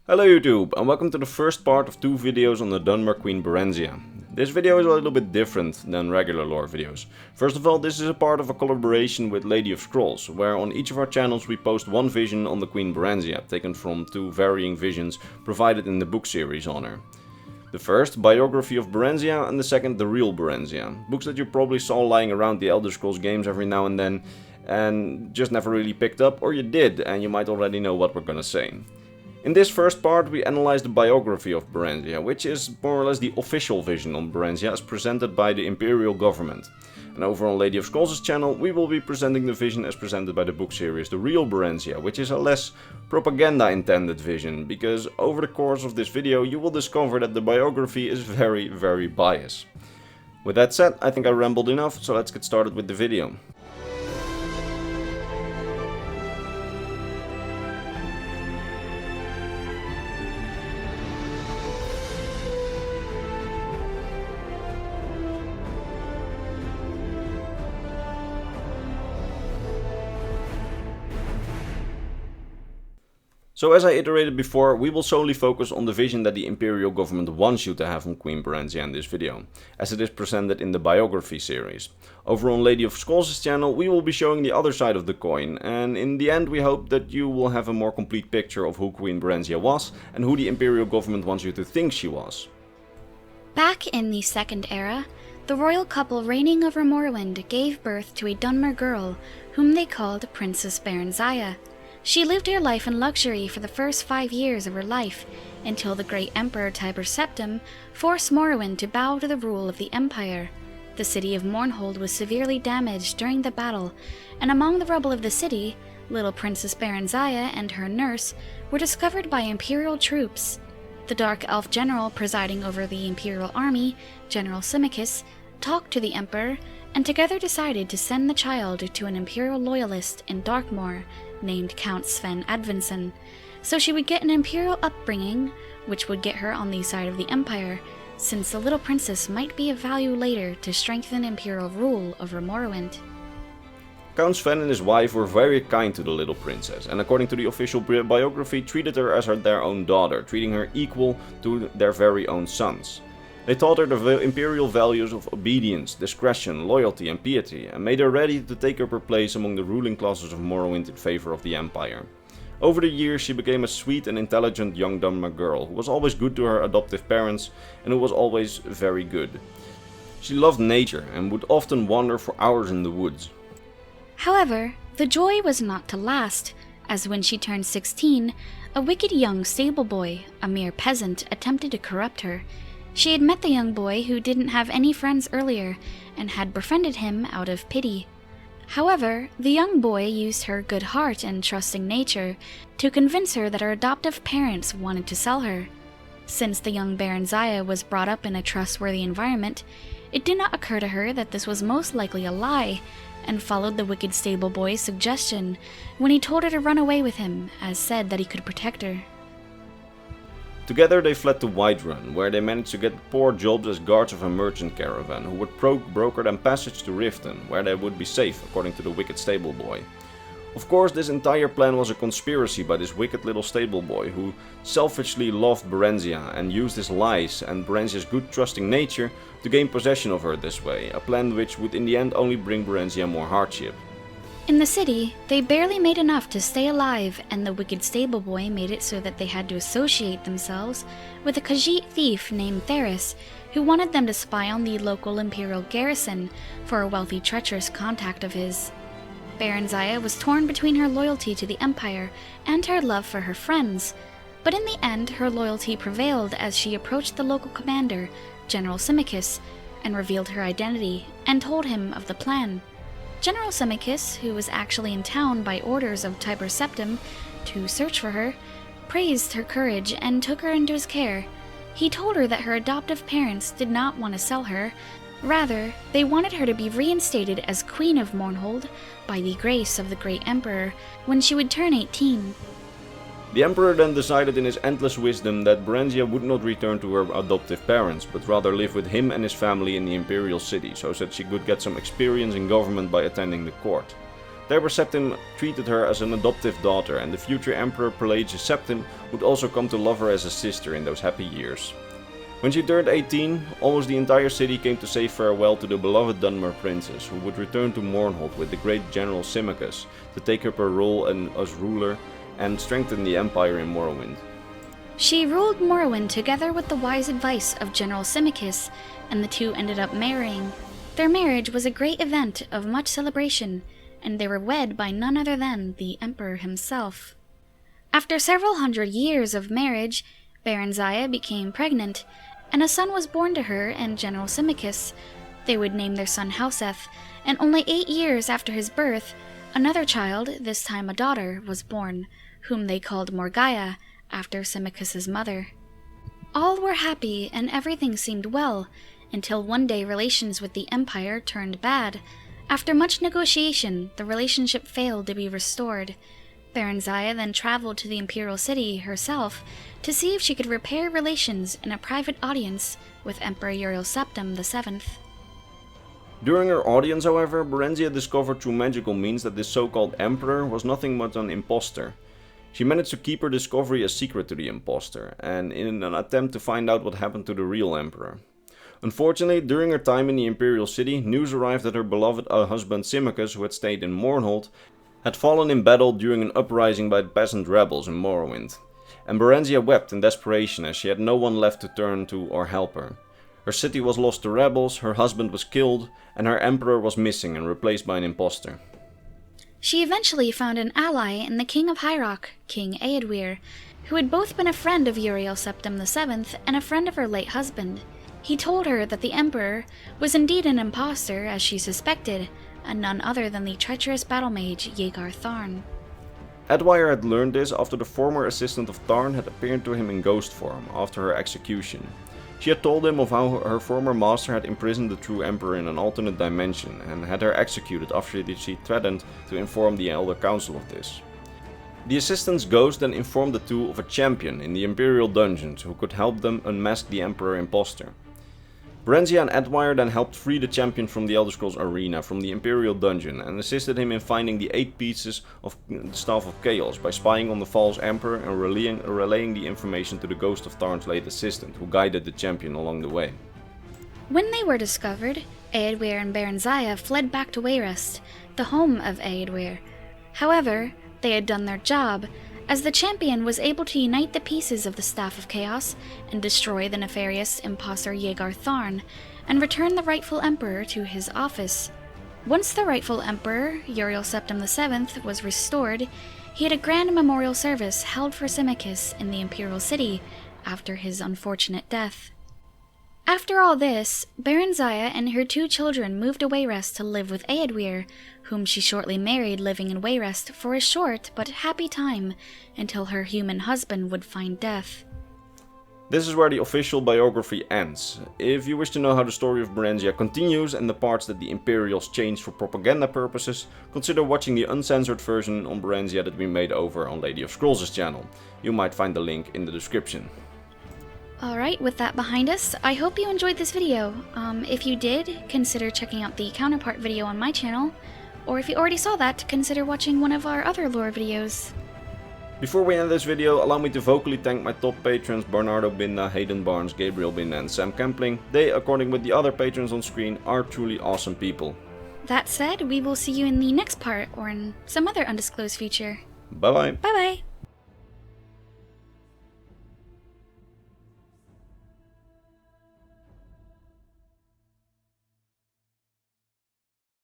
Hello YouTube, and welcome to the first part of two videos on the Dunmer Queen Barenziah. This video is a little bit different than regular lore videos. First of all, this is a part of a collaboration with Lady of Scrolls, where on each of our channels we post one vision on the Queen Barenziah, taken from two varying visions provided in the book series on her. The first, Biography of Barenziah, and the second, The Real Barenziah. Books that you probably saw lying around the Elder Scrolls games every now and then, and just never really picked up, or you did, and you might already know what we're gonna say. In this first part we analyze the biography of Barenziah, which is more or less the official vision on Barenziah as presented by the Imperial government. And over on Lady of Scrolls' channel we will be presenting the vision as presented by the book series The Real Barenziah, which is a less propaganda intended vision, because over the course of this video you will discover that the biography is very biased. With that said, I think I rambled enough, so let's get started with the video. So as I iterated before, we will solely focus on the vision that the Imperial government wants you to have on Queen Barenziah in this video, as it is presented in the Biography series. Over on Lady of Scrolls' channel we will be showing the other side of the coin, and in the end we hope that you will have a more complete picture of who Queen Barenziah was and who the Imperial government wants you to think she was. Back in the Second Era, the royal couple reigning over Morrowind gave birth to a Dunmer girl, whom they called Princess Barenziah. She lived her life in luxury for the first 5 years of her life, until the great Emperor Tiber Septim forced Morrowind to bow to the rule of the Empire. The city of Mournhold was severely damaged during the battle, and among the rubble of the city, little Princess Barenziah and her nurse were discovered by Imperial troops. The Dark Elf general presiding over the Imperial army, General Symmachus, talked to the Emperor, and together decided to send the child to an Imperial loyalist in Darkmoor, named Count Sven Advinson, so she would get an Imperial upbringing, which would get her on the side of the Empire, since the little princess might be of value later to strengthen Imperial rule over Morrowind. Count Sven and his wife were very kind to the little princess, and according to the official biography treated her as their own daughter, treating her equal to their very own sons. They taught her the imperial values of obedience, discretion, loyalty and piety, and made her ready to take up her place among the ruling classes of Morrowind in favor of the Empire. Over the years she became a sweet and intelligent young Dunmer girl, who was always good to her adoptive parents and who was always very good. She loved nature and would often wander for hours in the woods. However, the joy was not to last, as when she turned 16, a wicked young stable boy, a mere peasant, attempted to corrupt her. She had met the young boy who didn't have any friends earlier, and had befriended him out of pity. However, the young boy used her good heart and trusting nature to convince her that her adoptive parents wanted to sell her. Since the young Barenziah was brought up in a trustworthy environment, it did not occur to her that this was most likely a lie, and followed the wicked stable boy's suggestion when he told her to run away with him, as said that he could protect her. Together they fled to Whiterun, where they managed to get poor jobs as guards of a merchant caravan who would broker them passage to Riften, where they would be safe, according to the wicked stable boy. Of course, this entire plan was a conspiracy by this wicked little stable boy, who selfishly loved Barenziah and used his lies and Barenziah's good trusting nature to gain possession of her this way, a plan which would in the end only bring Barenziah more hardship. In the city, they barely made enough to stay alive, and the wicked stable boy made it so that they had to associate themselves with a Khajiit thief named Theris, who wanted them to spy on the local Imperial garrison for a wealthy, treacherous contact of his. Barenziah was torn between her loyalty to the Empire and her love for her friends, but in the end her loyalty prevailed as she approached the local commander, General Symmachus, and revealed her identity and told him of the plan. General Symmachus, who was actually in town by orders of Tiber Septim to search for her, praised her courage and took her into his care. He told her that her adoptive parents did not want to sell her. Rather, they wanted her to be reinstated as Queen of Mournhold by the grace of the great Emperor when she would turn 18. The Emperor then decided in his endless wisdom that Barenziah would not return to her adoptive parents, but rather live with him and his family in the Imperial city, so that she could get some experience in government by attending the court. Tiber Septim treated her as an adoptive daughter, and the future Emperor Pelagius Septim would also come to love her as a sister in those happy years. When she turned 18, almost the entire city came to say farewell to the beloved Dunmer princess, who would return to Mournhold with the great general Symmachus to take up her role as ruler and strengthen the empire in Morrowind. She ruled Morrowind together with the wise advice of General Symmachus, and the two ended up marrying. Their marriage was a great event of much celebration, and they were wed by none other than the Emperor himself. After several hundred years of marriage, Barenziah became pregnant, and a son was born to her and General Symmachus. They would name their son Houseth, and only 8 years after his birth, another child, this time a daughter, was born, whom they called Morgaiah, after Symmachus's mother. All were happy and everything seemed well, until one day relations with the Empire turned bad. After much negotiation, the relationship failed to be restored. Barenziah then traveled to the Imperial city herself to see if she could repair relations in a private audience with Emperor Uriel Septim VII. During her audience, however, Barenziah discovered through magical means that this so-called Emperor was nothing but an impostor. She managed to keep her discovery a secret to the impostor, and in an attempt to find out what happened to the real Emperor. Unfortunately, during her time in the Imperial city, news arrived that her beloved husband Symmachus, who had stayed in Mournhold, had fallen in battle during an uprising by the peasant rebels in Morrowind, and Barenziah wept in desperation as she had no one left to turn to or help her. Her city was lost to rebels, her husband was killed, and her emperor was missing and replaced by an impostor. She eventually found an ally in the King of High Rock, King Eadweir, who had both been a friend of Uriel Septim VII and a friend of her late husband. He told her that the Emperor was indeed an impostor, as she suspected, and none other than the treacherous battle mage Yeagar Tharn. Eadweir had learned this after the former assistant of Tharn had appeared to him in ghost form after her execution. She had told him of how her former master had imprisoned the true Emperor in an alternate dimension and had her executed after she threatened to inform the Elder Council of this. The assistant's ghost then informed the two of a champion in the Imperial dungeons who could help them unmask the Emperor impostor. Barenziah and Eadweir then helped free the champion from the Elder Scrolls arena from the Imperial dungeon and assisted him in finding the 8 pieces of the Staff of Chaos by spying on the false Emperor and relaying the information to the ghost of Tharn's late assistant, who guided the champion along the way. When they were discovered, Eadweir and Barenziah fled back to Wayrest, the home of Eadweir. However, they had done their job, as the champion was able to unite the pieces of the Staff of Chaos and destroy the nefarious impostor Yeagar Tharn, and return the rightful emperor to his office. Once the rightful emperor, Uriel Septim VII, was restored, he had a grand memorial service held for Symmachus in the Imperial city after his unfortunate death. After all this, Barenziah and her 2 children moved to Wayrest to live with Eadweir, whom she shortly married, living in Wayrest for a short but happy time until her human husband would find death. This is where the official biography ends. If you wish to know how the story of Barenziah continues and the parts that the Imperials changed for propaganda purposes, consider watching the uncensored version on Barenziah that we made over on Lady of Scrolls' channel. You might find the link in the description. Alright, with that behind us, I hope you enjoyed this video. If you did, consider checking out the counterpart video on my channel, or if you already saw that, consider watching one of our other lore videos. Before we end this video, allow me to vocally thank my top patrons Bernardo Binda, Hayden Barnes, Gabriel Binda and Sam Kempling. They, according with the other patrons on screen, are truly awesome people. That said, we will see you in the next part, or in some other undisclosed future. Bye bye. Bye bye.